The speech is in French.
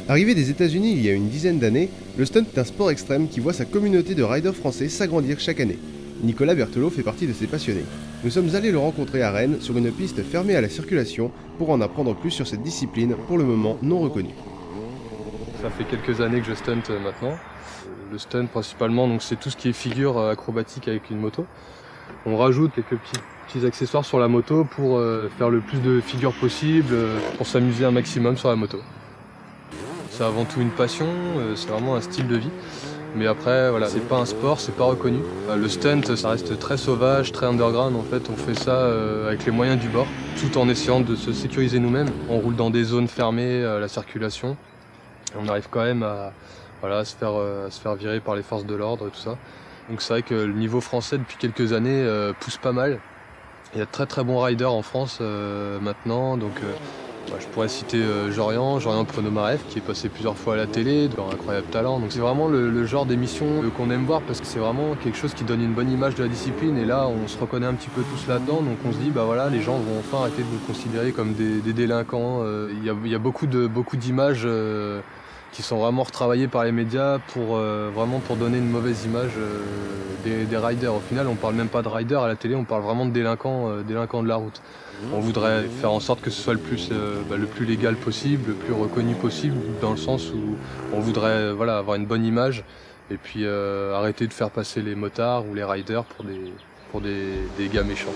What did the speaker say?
Arrivé des États-Unis il y a une dizaine d'années, le stunt est un sport extrême qui voit sa communauté de riders français s'agrandir chaque année. Nicolas Berthelot fait partie de ces passionnés. Nous sommes allés le rencontrer à Rennes sur une piste fermée à la circulation pour en apprendre plus sur cette discipline pour le moment non reconnue. Ça fait quelques années que je stunt maintenant. Le stunt principalement, donc c'est tout ce qui est figure acrobatique avec une moto. On rajoute quelques petits accessoires sur la moto pour faire le plus de figures possible, pour s'amuser un maximum sur la moto. C'est avant tout une passion, c'est vraiment un style de vie. Mais après, voilà, c'est pas un sport, c'est pas reconnu. Le stunt, ça reste très sauvage, très underground. En fait, on fait ça avec les moyens du bord, tout en essayant de se sécuriser nous-mêmes. On roule dans des zones fermées à la circulation. On arrive quand même à voilà, se faire virer par les forces de l'ordre et tout ça. Donc c'est vrai que le niveau français depuis quelques années pousse pas mal. Il y a de très très bons riders en France maintenant. Donc je pourrais citer Jorian Ponomareff qui est passé plusieurs fois à la télé, dans Incroyable Talent. Donc c'est vraiment le genre d'émission qu'on aime voir parce que c'est vraiment quelque chose qui donne une bonne image de la discipline. Et là on se reconnaît un petit peu tous là-dedans. Donc on se dit bah voilà, les gens vont enfin arrêter de nous considérer comme des délinquants. Il y a beaucoup d'images qui sont vraiment retravaillées par les médias pour vraiment pour donner une mauvaise image des riders. Au final, on parle même pas de riders à la télé, on parle vraiment de délinquants de la route. On voudrait faire en sorte que ce soit le plus légal possible, le plus reconnu possible, dans le sens où on voudrait voilà, avoir une bonne image et puis arrêter de faire passer les motards ou les riders pour des gars méchants.